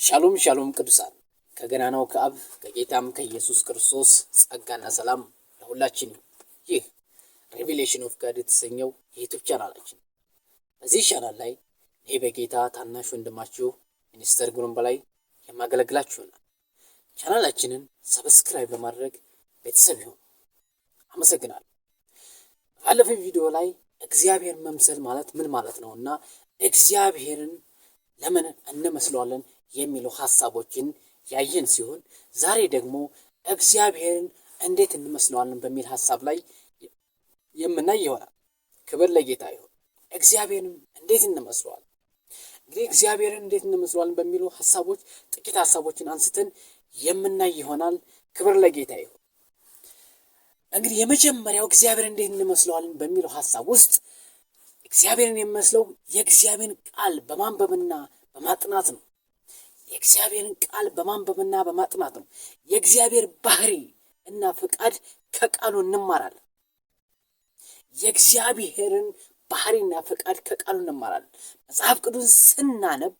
ሻሎም ሻሎም ቅዱሳን ከገናናው ከአብ ከጌታም ከኢየሱስ ክርስቶስ ጸጋና ሰላም ለሁላችን ይሁን። ይህ ሪቪሌሽን ኦፍ ጋድ የተሰኘው የዩቲዩብ ቻናላችን። በዚህ ቻናል ላይ እኔ በጌታ ታናሽ ወንድማችሁ ሚኒስተር ግሩም በላይ የማገለግላችሁ ነው። ቻናላችንን ሰብስክራይብ በማድረግ ቤተሰብ ይሁኑ። አመሰግናለሁ። ባለፈው ቪዲዮ ላይ እግዚአብሔር መምሰል ማለት ምን ማለት ነውና እግዚአብሔርን ለምን እንመስለዋለን የሚሉ ሐሳቦችን ያየን ሲሆን ዛሬ ደግሞ እግዚአብሔርን እንዴት እንመስለዋለን በሚል ሐሳብ ላይ የምናይ ይሆናል። ክብር ለጌታ ይሁን። እግዚአብሔርን እንዴት እንመስለዋለን? እንግዲህ እግዚአብሔርን እንዴት እንመስለዋለን በሚሉ ሐሳቦች ጥቂት ሐሳቦችን አንስተን የምናይ ይሆናል። ክብር ለጌታ ይሁን። እንግዲህ የመጀመሪያው እግዚአብሔርን እንዴት እንመስለዋለን በሚለው ሐሳብ ውስጥ እግዚአብሔርን የሚመስለው የእግዚአብሔርን ቃል በማንበብና በማጥናት ነው። የእግዚአብሔርን ቃል በማንበብና በማጥናት ነው። የእግዚአብሔር ባህሪ እና ፍቃድ ከቃሉ እንማራለን። የእግዚአብሔርን ባህሪና ፍቃድ ከቃሉ እንማራለን። መጽሐፍ ቅዱስ ስናነብ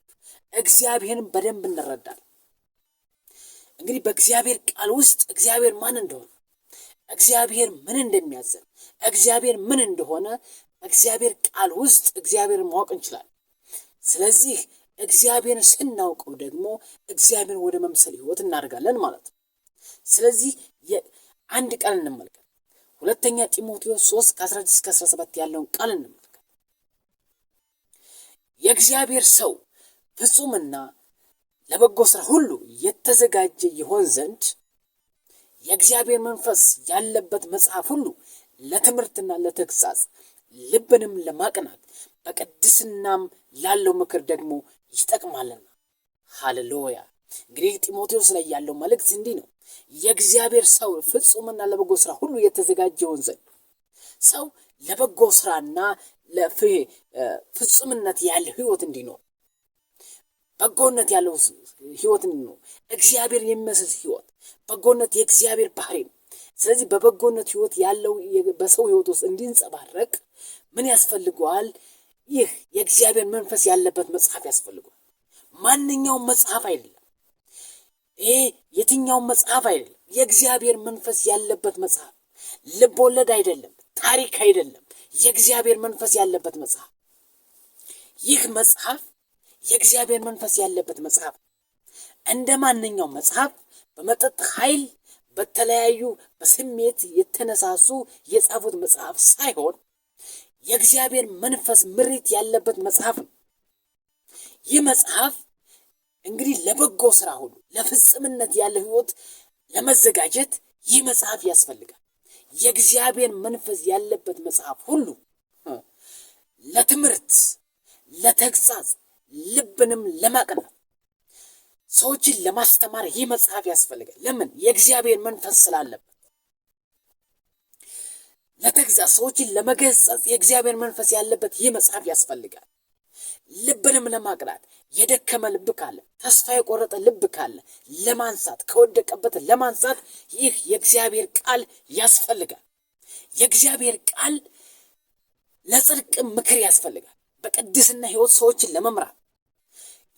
እግዚአብሔርን በደንብ እንረዳለን። እንግዲህ በእግዚአብሔር ቃል ውስጥ እግዚአብሔር ማን እንደሆነ፣ እግዚአብሔር ምን እንደሚያዘን፣ እግዚአብሔር ምን እንደሆነ በእግዚአብሔር ቃል ውስጥ እግዚአብሔርን ማወቅ እንችላለን። ስለዚህ እግዚአብሔርን ስናውቀው ደግሞ እግዚአብሔርን ወደ መምሰል ህይወት እናደርጋለን ማለት ነው። ስለዚህ አንድ ቃል እንመልከት። ሁለተኛ ጢሞቴዎስ 3:16-17 ያለውን ቃል እንመልከት። የእግዚአብሔር ሰው ፍጹምና ለበጎ ስራ ሁሉ የተዘጋጀ ይሆን ዘንድ የእግዚአብሔር መንፈስ ያለበት መጽሐፍ ሁሉ ለትምህርትና ለተግሣጽ ልብንም ለማቅናት በቅድስናም ላለው ምክር ደግሞ ይጠቅማልና። ሃሌሉያ። እንግዲህ ጢሞቴዎስ ላይ ያለው መልእክት እንዲህ ነው። የእግዚአብሔር ሰው ፍጹምና ለበጎ ስራ ሁሉ የተዘጋጀውን ዘንድ ሰው ለበጎ ስራና ለፍጹምነት ያለው ህይወት እንዲኖር፣ በጎነት ያለው ህይወት እንዲኖር፣ እግዚአብሔር የሚመስል ህይወት፣ በጎነት የእግዚአብሔር ባህሪ ነው። ስለዚህ በበጎነት ህይወት ያለው በሰው ህይወት ውስጥ እንዲንጸባረቅ ምን ያስፈልገዋል? ይህ የእግዚአብሔር መንፈስ ያለበት መጽሐፍ ያስፈልገዋል። ማንኛውም መጽሐፍ አይደለም። የትኛውም መጽሐፍ አይደለም። የእግዚአብሔር መንፈስ ያለበት መጽሐፍ፣ ልብ ወለድ አይደለም፣ ታሪክ አይደለም። የእግዚአብሔር መንፈስ ያለበት መጽሐፍ። ይህ መጽሐፍ የእግዚአብሔር መንፈስ ያለበት መጽሐፍ እንደ ማንኛውም መጽሐፍ በመጠጥ ኃይል በተለያዩ በስሜት የተነሳሱ የጻፉት መጽሐፍ ሳይሆን የእግዚአብሔር መንፈስ ምሪት ያለበት መጽሐፍ ነው። ይህ መጽሐፍ እንግዲህ ለበጎ ስራ ሁሉ ለፍጽምነት ያለ ህይወት ለመዘጋጀት ይህ መጽሐፍ ያስፈልጋል። የእግዚአብሔር መንፈስ ያለበት መጽሐፍ ሁሉ ለትምህርት፣ ለተግሣጽ፣ ልብንም ለማቅናት፣ ሰዎችን ለማስተማር ይህ መጽሐፍ ያስፈልጋል። ለምን? የእግዚአብሔር መንፈስ ስላለበት። ለተግሣጽ፣ ሰዎችን ለመገሰጽ የእግዚአብሔር መንፈስ ያለበት ይህ መጽሐፍ ያስፈልጋል። ልብንም ለማቅናት፣ የደከመ ልብ ካለ፣ ተስፋ የቆረጠ ልብ ካለ ለማንሳት፣ ከወደቀበት ለማንሳት ይህ የእግዚአብሔር ቃል ያስፈልጋል። የእግዚአብሔር ቃል ለጽድቅም ምክር ያስፈልጋል። በቅድስና ህይወት ሰዎችን ለመምራት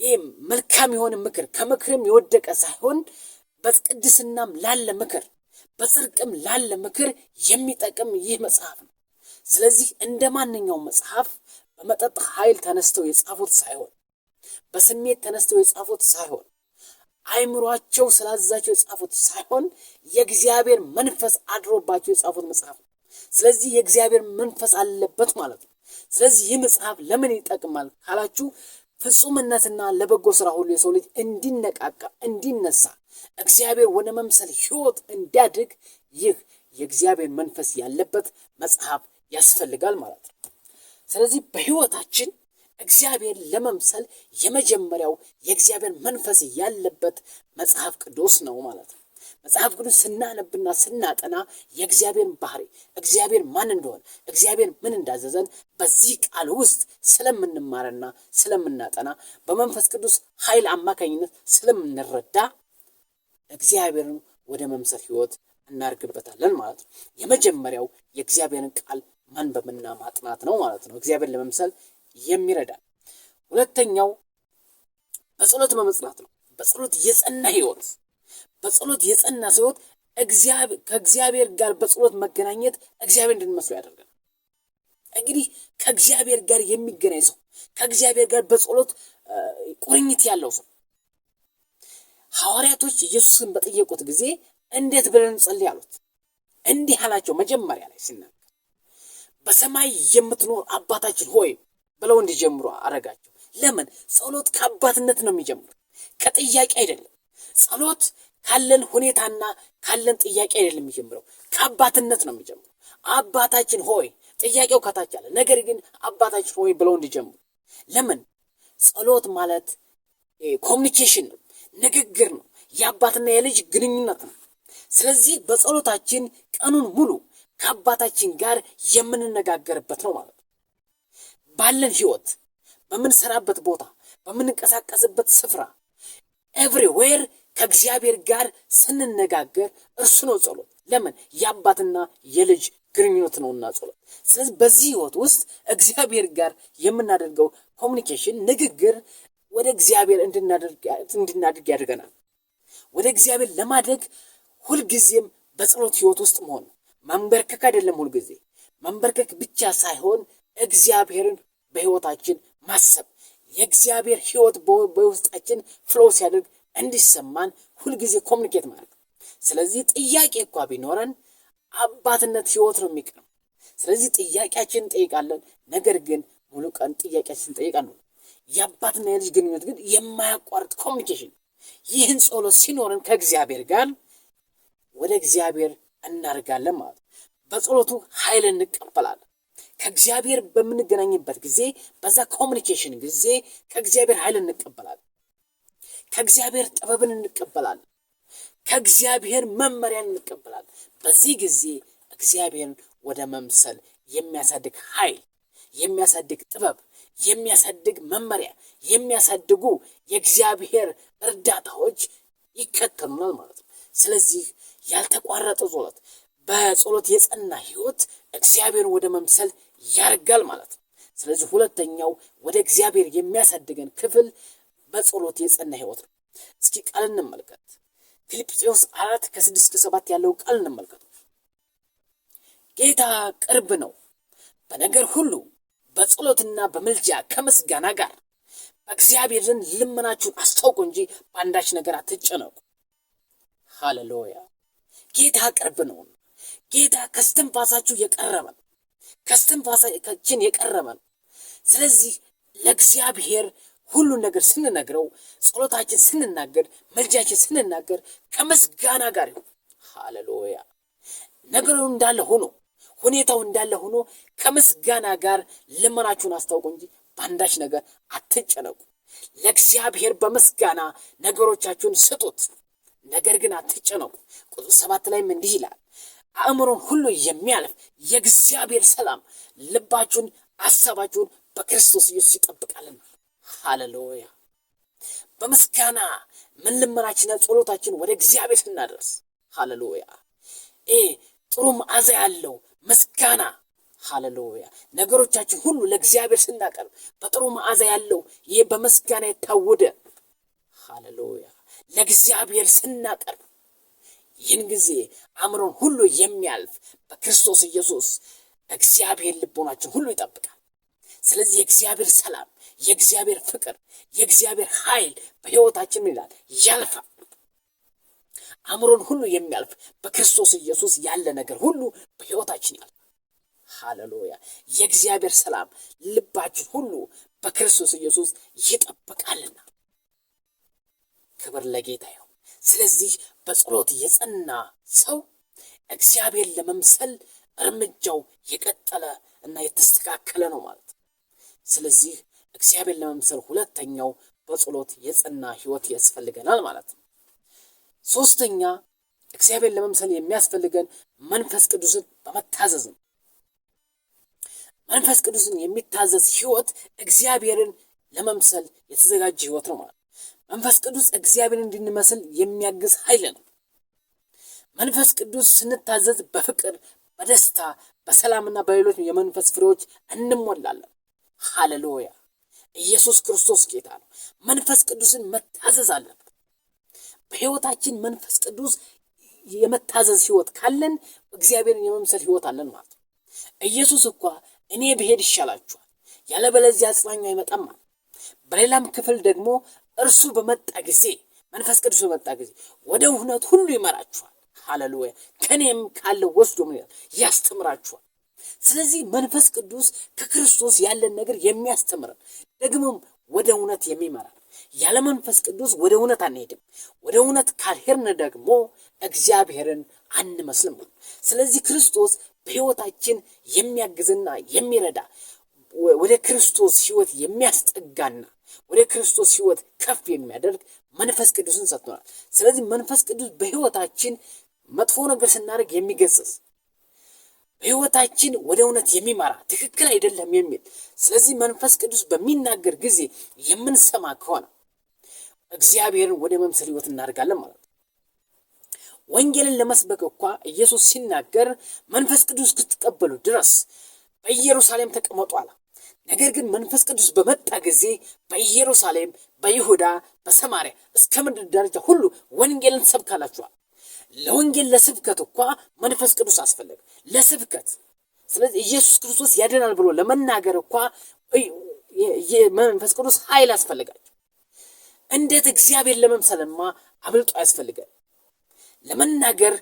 ይህ መልካም የሆነ ምክር፣ ከምክርም የወደቀ ሳይሆን በቅድስናም ላለ ምክር፣ በጽድቅም ላለ ምክር የሚጠቅም ይህ መጽሐፍ ነው። ስለዚህ እንደ ማንኛውም መጽሐፍ በመጠጥ ኃይል ተነስተው የጻፉት ሳይሆን፣ በስሜት ተነስተው የጻፉት ሳይሆን፣ አይምሯቸው ስላዘዛቸው የጻፉት ሳይሆን የእግዚአብሔር መንፈስ አድሮባቸው የጻፉት መጽሐፍ ነው። ስለዚህ የእግዚአብሔር መንፈስ አለበት ማለት ነው። ስለዚህ ይህ መጽሐፍ ለምን ይጠቅማል ካላችሁ ፍጹምነትና ለበጎ ስራ ሁሉ የሰው ልጅ እንዲነቃቃ፣ እንዲነሳ፣ እግዚአብሔር ወደ መምሰል ህይወት እንዲያድግ ይህ የእግዚአብሔር መንፈስ ያለበት መጽሐፍ ያስፈልጋል ማለት ነው። ስለዚህ በህይወታችን እግዚአብሔር ለመምሰል የመጀመሪያው የእግዚአብሔር መንፈስ ያለበት መጽሐፍ ቅዱስ ነው ማለት ነው። መጽሐፍ ቅዱስ ስናነብና ስናጠና የእግዚአብሔርን ባህሪ፣ እግዚአብሔር ማን እንደሆነ፣ እግዚአብሔር ምን እንዳዘዘን በዚህ ቃል ውስጥ ስለምንማርና ስለምናጠና በመንፈስ ቅዱስ ኃይል አማካኝነት ስለምንረዳ እግዚአብሔርን ወደ መምሰል ህይወት እናርግበታለን ማለት ነው። የመጀመሪያው የእግዚአብሔርን ቃል ማንበብና ማጥናት ነው ማለት ነው፣ እግዚአብሔርን ለመምሰል የሚረዳ። ሁለተኛው በጸሎት መጽናት ነው። በጸሎት የጸና ህይወት ከእግዚአብሔር ጋር በጸሎት መገናኘት እግዚአብሔር እንድንመስለው ያደርጋል። እንግዲህ ከእግዚአብሔር ጋር የሚገናኝ ሰው ከእግዚአብሔር ጋር በጸሎት ቁርኝት ያለው ሰው ሐዋርያቶች ኢየሱስን በጠየቁት ጊዜ እንዴት ብለን እንጸልይ አሉት። እንዲህ አላቸው። መጀመሪያ ላይ ሲናገር በሰማይ የምትኖር አባታችን ሆይ ብለው እንዲጀምሩ አረጋቸው። ለምን? ጸሎት ከአባትነት ነው የሚጀምረው፣ ከጥያቄ አይደለም። ጸሎት ካለን ሁኔታና ካለን ጥያቄ አይደለም የሚጀምረው፣ ከአባትነት ነው የሚጀምረው። አባታችን ሆይ ጥያቄው ከታች አለ፣ ነገር ግን አባታችን ሆይ ብለው እንዲጀምሩ። ለምን? ጸሎት ማለት ኮሚኒኬሽን ነው፣ ንግግር ነው፣ የአባትና የልጅ ግንኙነት ነው። ስለዚህ በጸሎታችን ቀኑን ሙሉ ከአባታችን ጋር የምንነጋገርበት ነው ማለት ነው። ባለን ህይወት፣ በምንሰራበት ቦታ፣ በምንንቀሳቀስበት ስፍራ ኤቭሪዌር ከእግዚአብሔር ጋር ስንነጋገር እርሱ ነው ጸሎት። ለምን? የአባትና የልጅ ግንኙነት ነውና ጸሎት። ስለዚህ በዚህ ህይወት ውስጥ እግዚአብሔር ጋር የምናደርገው ኮሚኒኬሽን፣ ንግግር ወደ እግዚአብሔር እንድናድግ ያደርገናል። ወደ እግዚአብሔር ለማደግ ሁልጊዜም በጸሎት ህይወት ውስጥ መሆን ነው። መንበርከክ አይደለም። ሁልጊዜ መንበርከክ ብቻ ሳይሆን እግዚአብሔርን በህይወታችን ማሰብ፣ የእግዚአብሔር ህይወት በውስጣችን ፍሎ ሲያደርግ እንዲሰማን ሁልጊዜ ኮሚኒኬት ማለት ነው። ስለዚህ ጥያቄ እንኳ ቢኖረን አባትነት ህይወት ነው የሚቀርም። ስለዚህ ጥያቄያችንን እንጠይቃለን፣ ነገር ግን ሙሉ ቀን ጥያቄያችንን እንጠይቃለን። የአባትና የልጅ ግንኙነት ግን የማያቋርጥ ኮሚኒኬሽን። ይህን ጸሎት ሲኖረን ከእግዚአብሔር ጋር ወደ እግዚአብሔር እናደርጋለን ማለት ነው። በጸሎቱ ኃይል እንቀበላለን። ከእግዚአብሔር በምንገናኝበት ጊዜ፣ በዛ ኮሚኒኬሽን ጊዜ ከእግዚአብሔር ኃይል እንቀበላለን። ከእግዚአብሔር ጥበብን እንቀበላለን። ከእግዚአብሔር መመሪያን እንቀበላለን። በዚህ ጊዜ እግዚአብሔርን ወደ መምሰል የሚያሳድግ ኃይል፣ የሚያሳድግ ጥበብ፣ የሚያሳድግ መመሪያ፣ የሚያሳድጉ የእግዚአብሔር እርዳታዎች ይከተሉናል ማለት ነው። ስለዚህ ያልተቋረጠ ጸሎት፣ በጸሎት የጸና ህይወት እግዚአብሔርን ወደ መምሰል ያርጋል ማለት ነው። ስለዚህ ሁለተኛው ወደ እግዚአብሔር የሚያሳድገን ክፍል በጸሎት የጸና ህይወት ነው። እስኪ ቃል እንመልከት። ፊልጵስዩስ 4:6-7 ያለው ቃል እንመልከት። ጌታ ቅርብ ነው፣ በነገር ሁሉ በጸሎትና በምልጃ ከምስጋና ጋር በእግዚአብሔር ዘንድ ልመናችሁን አስታውቁ እንጂ በአንዳች ነገር አትጨነቁ። ሃሌሉያ! ጌታ ቅርብ ነው። ጌታ ከስትንፋሳችሁ የቀረበ ነው፣ ከስትንፋሳችን የቀረበ ነው። ስለዚህ ለእግዚአብሔር ሁሉን ነገር ስንነግረው፣ ጸሎታችን ስንናገር፣ መልጃችን ስንናገር ከምስጋና ጋር ይሁን። ሃሌሉያ! ነገሩ እንዳለ ሆኖ፣ ሁኔታው እንዳለ ሆኖ ከምስጋና ጋር ልመናችሁን አስታውቁ እንጂ በአንዳች ነገር አትጨነቁ። ለእግዚአብሔር በምስጋና ነገሮቻችሁን ስጡት፣ ነገር ግን አትጨነቁ። ቁጥር 7 ላይም እንዲህ ይላል፣ አእምሮን ሁሉ የሚያልፍ የእግዚአብሔር ሰላም ልባችሁን፣ አሳባችሁን በክርስቶስ ኢየሱስ ይጠብቃልና። ሃሌሉያ! በምስጋና ምን ልመናችንና ጸሎታችን ወደ እግዚአብሔር ስናደርስ፣ ሃሌሉያ! ጥሩ መዓዛ ያለው ምስጋና፣ ሃሌሉያ! ነገሮቻችን ሁሉ ለእግዚአብሔር ስናቀርብ በጥሩ መዓዛ ያለው ይህ በምስጋና የታወደ፣ ሃሌሉያ! ለእግዚአብሔር ስናቀርብ ይህን ጊዜ አእምሮን ሁሉ የሚያልፍ በክርስቶስ ኢየሱስ እግዚአብሔር ልቦናችን ሁሉ ይጠብቃል። ስለዚህ የእግዚአብሔር ሰላም፣ የእግዚአብሔር ፍቅር፣ የእግዚአብሔር ኃይል በሕይወታችን ይላል ያልፋል። አእምሮን ሁሉ የሚያልፍ በክርስቶስ ኢየሱስ ያለ ነገር ሁሉ በሕይወታችን ያልፋል። ሃሌሉያ! የእግዚአብሔር ሰላም ልባችን ሁሉ በክርስቶስ ኢየሱስ ይጠብቃልና። ክብር ለጌታ ይሁን። ስለዚህ በጸሎት የጸና ሰው እግዚአብሔር ለመምሰል እርምጃው የቀጠለ እና የተስተካከለ ነው ማለት ነው። ስለዚህ እግዚአብሔር ለመምሰል ሁለተኛው በጸሎት የጸና ህይወት ያስፈልገናል ማለት ነው። ሶስተኛ እግዚአብሔር ለመምሰል የሚያስፈልገን መንፈስ ቅዱስን በመታዘዝ ነው። መንፈስ ቅዱስን የሚታዘዝ ህይወት እግዚአብሔርን ለመምሰል የተዘጋጀ ህይወት ነው ማለት ነው። መንፈስ ቅዱስ እግዚአብሔርን እንድንመስል የሚያግዝ ኃይል ነው። መንፈስ ቅዱስ ስንታዘዝ በፍቅር፣ በደስታ፣ በሰላምና በሌሎች የመንፈስ ፍሬዎች እንሞላለን። ሃሌሉያ! ኢየሱስ ክርስቶስ ጌታ ነው። መንፈስ ቅዱስን መታዘዝ አለብን። በሕይወታችን መንፈስ ቅዱስ የመታዘዝ ሕይወት ካለን እግዚአብሔርን የመምሰል ሕይወት አለን ማለት ነው። ኢየሱስ እኮ እኔ ብሄድ ይሻላችኋል ያለበለዚያ አጽናኙ አይመጣም ማለት። በሌላም ክፍል ደግሞ እርሱ በመጣ ጊዜ መንፈስ ቅዱስ በመጣ ጊዜ ወደ እውነት ሁሉ ይመራችኋል። ሃሌሉያ። ከኔም ካለው ወስዶ ምን ያስተምራችኋል። ስለዚህ መንፈስ ቅዱስ ከክርስቶስ ያለን ነገር የሚያስተምረን ደግሞም ወደ እውነት የሚመራን። ያለ መንፈስ ቅዱስ ወደ እውነት አንሄድም። ወደ እውነት ካልሄድን ደግሞ እግዚአብሔርን አንመስልም። ስለዚህ ክርስቶስ በሕይወታችን የሚያግዝና የሚረዳ ወደ ክርስቶስ ሕይወት የሚያስጠጋና ወደ ክርስቶስ ሕይወት ከፍ የሚያደርግ መንፈስ ቅዱስን ሰጥቶናል። ስለዚህ መንፈስ ቅዱስ በሕይወታችን መጥፎ ነገር ስናደርግ የሚገስጽ፣ በሕይወታችን ወደ እውነት የሚመራ፣ ትክክል አይደለም የሚል። ስለዚህ መንፈስ ቅዱስ በሚናገር ጊዜ የምንሰማ ከሆነ እግዚአብሔርን ወደ መምሰል ሕይወት እናደርጋለን ማለት ነው። ወንጌልን ለመስበክ እንኳ ኢየሱስ ሲናገር መንፈስ ቅዱስ እስክትቀበሉ ድረስ በኢየሩሳሌም ተቀመጡ አለ። ነገር ግን መንፈስ ቅዱስ በመጣ ጊዜ በኢየሩሳሌም፣ በይሁዳ፣ በሰማርያ እስከ ምድር ዳርቻ ሁሉ ወንጌልን ሰብካላችኋል። ለወንጌል ለስብከት እንኳ መንፈስ ቅዱስ አስፈለገ፣ ለስብከት። ስለዚህ ኢየሱስ ክርስቶስ ያድናል ብሎ ለመናገር እንኳ መንፈስ ቅዱስ ኃይል አስፈልጋቸው። እንዴት እግዚአብሔር ለመምሰልማ አብልጦ ያስፈልጋል። ለመናገር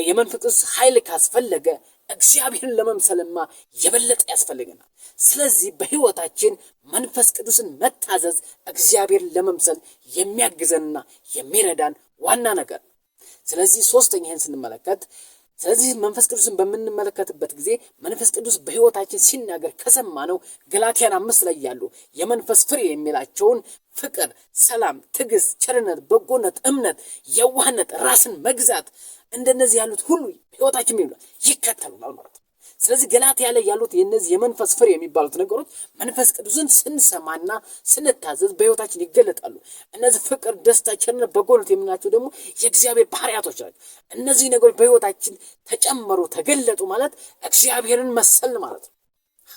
የመንፈስ ቅዱስ ኃይል ካስፈለገ እግዚአብሔርን ለመምሰልማ የበለጠ ያስፈልገናል። ስለዚህ በሕይወታችን መንፈስ ቅዱስን መታዘዝ እግዚአብሔርን ለመምሰል የሚያግዘንና የሚረዳን ዋና ነገር ነው። ስለዚህ ሶስተኛ ይህን ስንመለከት፣ ስለዚህ መንፈስ ቅዱስን በምንመለከትበት ጊዜ መንፈስ ቅዱስ በሕይወታችን ሲናገር ከሰማነው ገላትያን 5 ላይ ያሉ የመንፈስ ፍሬ የሚላቸውን ፍቅር፣ ሰላም፣ ትዕግስት፣ ቸርነት፣ በጎነት፣ እምነት፣ የዋህነት፣ ራስን መግዛት እንደነዚህ ያሉት ሁሉ ሕይወታችን ይከተሉናል ማለት ነው። ስለዚህ ገላትያ ላይ ያሉት የነዚህ የመንፈስ ፍሬ የሚባሉት ነገሮች መንፈስ ቅዱስን ስንሰማና ስንታዘዝ በሕይወታችን ይገለጣሉ። እነዚህ ፍቅር፣ ደስታ፣ ቸርነት፣ በጎነት የምናቸው ደግሞ የእግዚአብሔር ባህሪያቶች ናቸው። እነዚህ ነገሮች በሕይወታችን ተጨመሩ፣ ተገለጡ ማለት እግዚአብሔርን መሰል ማለት ነው።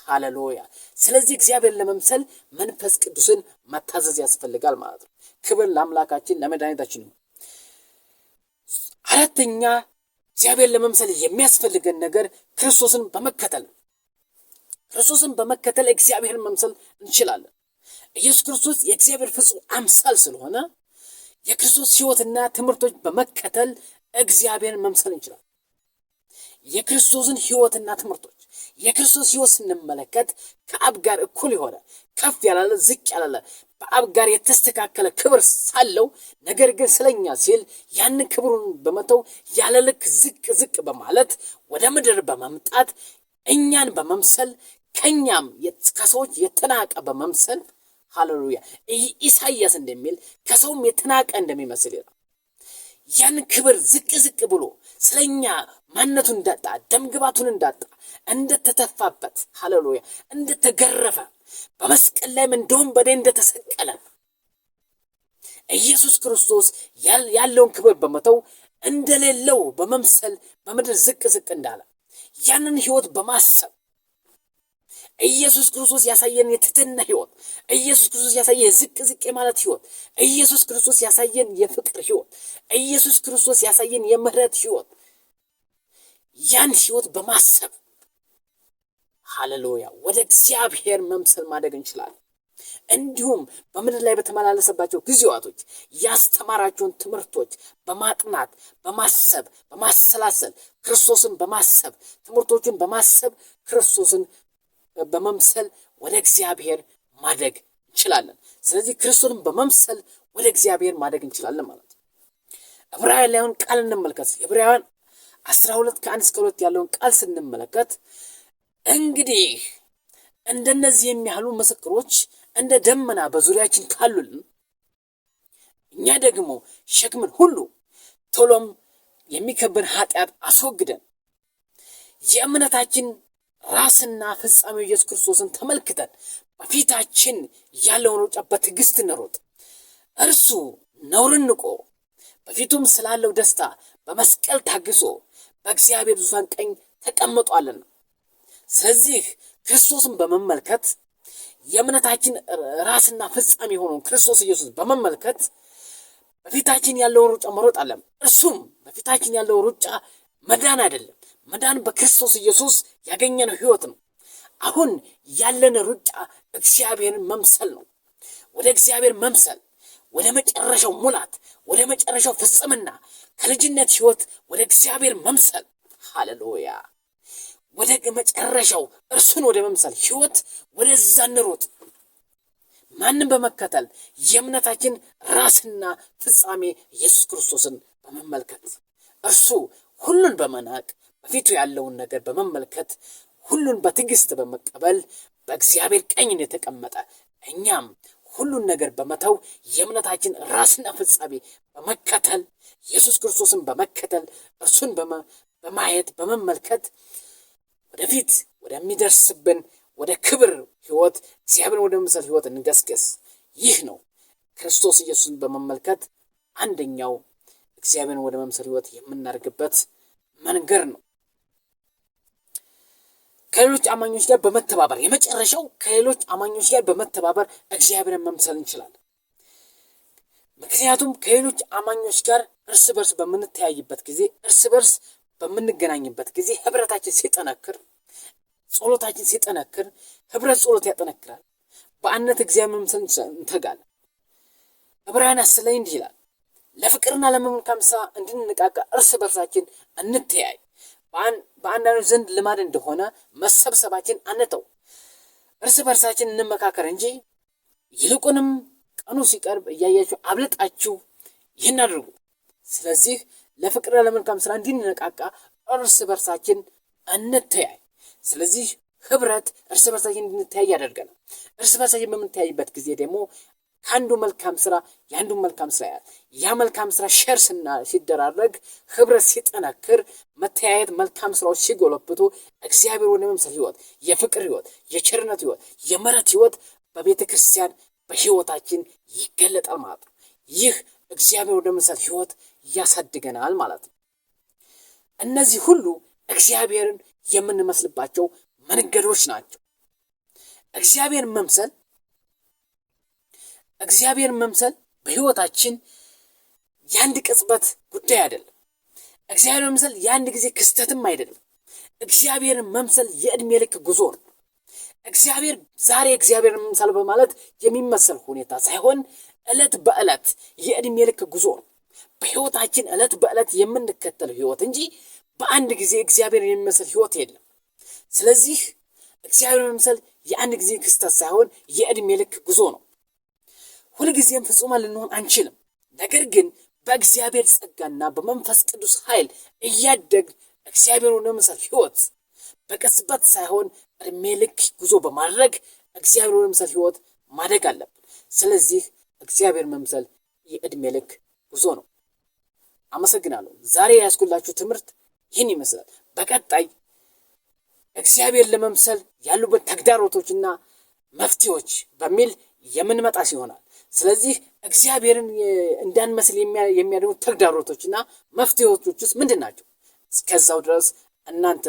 ሃሌሉያ። ስለዚህ እግዚአብሔርን ለመምሰል መንፈስ ቅዱስን መታዘዝ ያስፈልጋል ማለት ነው። ክብር ለአምላካችን ለመድኃኒታችን ነው። አራተኛ እግዚአብሔር ለመምሰል የሚያስፈልገን ነገር ክርስቶስን በመከተል ነው። ክርስቶስን በመከተል እግዚአብሔርን መምሰል እንችላለን። ኢየሱስ ክርስቶስ የእግዚአብሔር ፍጹም አምሳል ስለሆነ የክርስቶስ ሕይወትና ትምህርቶች በመከተል እግዚአብሔርን መምሰል እንችላለን። የክርስቶስን ሕይወትና ትምህርቶች የክርስቶስ ሕይወት ስንመለከት ከአብ ጋር እኩል የሆነ ከፍ ያላለ ዝቅ ያላለ በአብ ጋር የተስተካከለ ክብር ሳለው ነገር ግን ስለኛ ሲል ያንን ክብሩን በመተው ያለ ልክ ዝቅ በማለት ወደ ምድር በመምጣት እኛን በመምሰል ከኛም ከሰዎች የተናቀ በመምሰል ሃሌሉያ። ኢሳይያስ እንደሚል ከሰውም የተናቀ እንደሚመስል ይላል። ያን ክብር ዝቅ ብሎ ስለኛ ማንነቱን እንዳጣ፣ ደምግባቱን እንዳጣ፣ እንደተተፋበት ሃሌሉያ፣ እንደተገረፈ በመስቀል ላይም እንደ ወንበዴ እንደተሰቀለ ኢየሱስ ክርስቶስ ያለውን ክብር በመተው እንደሌለው በመምሰል በምድር ዝቅ እንዳለ ያንን ሕይወት በማሰብ ኢየሱስ ክርስቶስ ያሳየን የትህትና ሕይወት፣ ኢየሱስ ክርስቶስ ያሳየን ዝቅ ማለት ሕይወት፣ ኢየሱስ ክርስቶስ ያሳየን የፍቅር ሕይወት፣ ኢየሱስ ክርስቶስ ያሳየን የምህረት ሕይወት፣ ያን ሕይወት በማሰብ ሃሌሉያ ወደ እግዚአብሔር መምሰል ማደግ እንችላለን። እንዲሁም በምድር ላይ በተመላለሰባቸው ጊዜያቶች ያስተማራቸውን ትምህርቶች በማጥናት በማሰብ በማሰላሰል ክርስቶስን በማሰብ ትምህርቶቹን በማሰብ ክርስቶስን በመምሰል ወደ እግዚአብሔር ማደግ እንችላለን። ስለዚህ ክርስቶስን በመምሰል ወደ እግዚአብሔር ማደግ እንችላለን ማለት ነው። ዕብራውያን ላይ ቃል እንመልከት። ዕብራውያን 12:1-2 ያለውን ቃል ስንመለከት እንግዲህ እንደነዚህ የሚያህሉ ምስክሮች እንደ ደመና በዙሪያችን ካሉልን እኛ ደግሞ ሸክምን ሁሉ ቶሎም የሚከብን ኃጢአት አስወግደን የእምነታችን ራስና ፍጻሜው ኢየሱስ ክርስቶስን ተመልክተን በፊታችን ያለውን ሩጫ በትዕግስት እንሩጥ። እርሱ ነውርን ንቆ በፊቱም ስላለው ደስታ በመስቀል ታግሶ በእግዚአብሔር ዙፋን ቀኝ ተቀምጧልና። ስለዚህ ክርስቶስን በመመልከት የእምነታችን ራስና ፍጻሜ የሆነውን ክርስቶስ ኢየሱስ በመመልከት በፊታችን ያለውን ሩጫ መሮጥ አለም። እርሱም በፊታችን ያለው ሩጫ መዳን አይደለም። መዳን በክርስቶስ ኢየሱስ ያገኘነው ሕይወት ነው። አሁን ያለን ሩጫ እግዚአብሔርን መምሰል ነው። ወደ እግዚአብሔር መምሰል፣ ወደ መጨረሻው ሙላት፣ ወደ መጨረሻው ፍጽምና፣ ከልጅነት ሕይወት ወደ እግዚአብሔር መምሰል። ሃሌሉያ! ወደ መጨረሻው እርሱን ወደ መምሰል ሕይወት ወደዛ እንሮጥ። ማንም በመከተል የእምነታችን ራስና ፍጻሜ ኢየሱስ ክርስቶስን በመመልከት እርሱ ሁሉን በመናቅ በፊቱ ያለውን ነገር በመመልከት ሁሉን በትዕግስት በመቀበል በእግዚአብሔር ቀኝ የተቀመጠ እኛም ሁሉን ነገር በመተው የእምነታችን ራስና ፍጻሜ በመከተል ኢየሱስ ክርስቶስን በመከተል እርሱን በማየት በመመልከት ወደፊት ወደሚደርስብን ወደ ክብር ሕይወት እግዚአብሔርን ወደ መምሰል ሕይወት እንገስገስ። ይህ ነው ክርስቶስ ኢየሱስን በመመልከት አንደኛው እግዚአብሔርን ወደ መምሰል ሕይወት የምናደርግበት መንገድ ነው። ከሌሎች አማኞች ጋር በመተባበር የመጨረሻው ከሌሎች አማኞች ጋር በመተባበር እግዚአብሔርን መምሰል እንችላለን። ምክንያቱም ከሌሎች አማኞች ጋር እርስ በርስ በምንተያይበት ጊዜ፣ እርስ በርስ በምንገናኝበት ጊዜ ህብረታችን ሲጠነክር፣ ጸሎታችን ሲጠነክር፣ ህብረት ጸሎት ያጠነክራል። በአንድነት እግዚአብሔር መምሰል እንተጋለን። ዕብራውያን 10 ላይ እንዲህ ይላል፣ ለፍቅርና ለመልካም ሥራ እንድንነቃቃ እርስ በርሳችን እንተያይ፣ በአንዳንዶች ዘንድ ልማድ እንደሆነ መሰብሰባችን አንተው፣ እርስ በርሳችን እንመካከር እንጂ ይልቁንም ቀኑ ሲቀርብ እያያችሁ አብልጣችሁ ይህን አድርጉ። ስለዚህ ለፍቅርና ለመልካም ሥራ እንድንነቃቃ እርስ በርሳችን እንተያይ። ስለዚህ ህብረት እርስ በርሳችን እንድንተያይ ያደርገናል። እርስ በርሳችን በምንተያይበት ጊዜ ደግሞ ከአንዱ መልካም ስራ የአንዱ መልካም ስራ ያ መልካም ስራ ሸር ሲደራረግ ህብረት ሲጠነክር መተያየት መልካም ስራዎች ሲጎለብቱ እግዚአብሔር ወደ መምሰል ህይወት፣ የፍቅር ህይወት፣ የቸርነት ህይወት፣ የምሕረት ህይወት በቤተ ክርስቲያን በህይወታችን ይገለጣል ማለት ነው። ይህ እግዚአብሔር ወደ መምሰል ህይወት ያሳድገናል ማለት ነው። እነዚህ ሁሉ እግዚአብሔርን የምንመስልባቸው መንገዶች ናቸው። እግዚአብሔር መምሰል በህይወታችን የአንድ ቅጽበት ጉዳይ አይደለም። እግዚአብሔር መምሰል የአንድ ጊዜ ክስተትም አይደለም። እግዚአብሔር መምሰል የዕድሜ ልክ ጉዞ ነው። ዛሬ እግዚአብሔር መምሰል በማለት የሚመሰል ሁኔታ ሳይሆን ዕለት በዕለት የዕድሜ ልክ ጉዞ ነው። በህይወታችን ዕለት በዕለት የምንከተለው ህይወት እንጂ በአንድ ጊዜ እግዚአብሔር የሚመስል ህይወት የለም። ስለዚህ እግዚአብሔር መምሰል የአንድ ጊዜ ክስተት ሳይሆን የዕድሜ ልክ ጉዞ ነው። ሁልጊዜም ፍጹማን ልንሆን አንችልም። ነገር ግን በእግዚአብሔር ጸጋና በመንፈስ ቅዱስ ኃይል እያደግን እግዚአብሔር ወደ መምሰል ህይወት በቅጽበት ሳይሆን ዕድሜ ልክ ጉዞ በማድረግ እግዚአብሔር ወደ መምሰል ህይወት ማደግ አለብን። ስለዚህ እግዚአብሔር መምሰል የዕድሜ ልክ ጉዞ ነው። አመሰግናለሁ። ዛሬ ያስኩላችሁ ትምህርት ይህን ይመስላል። በቀጣይ እግዚአብሔር ለመምሰል ያሉበት ተግዳሮቶችና መፍትሄዎች በሚል የምንመጣ ሲሆናል። ስለዚህ እግዚአብሔርን እንዳንመስል የሚያደርጉ ተግዳሮቶችና መፍትሄዎችስ ምንድን ናቸው? እስከዛው ድረስ እናንተ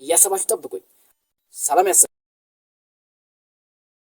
እያሰባችሁ ጠብቁኝ። ሰላም ያሰ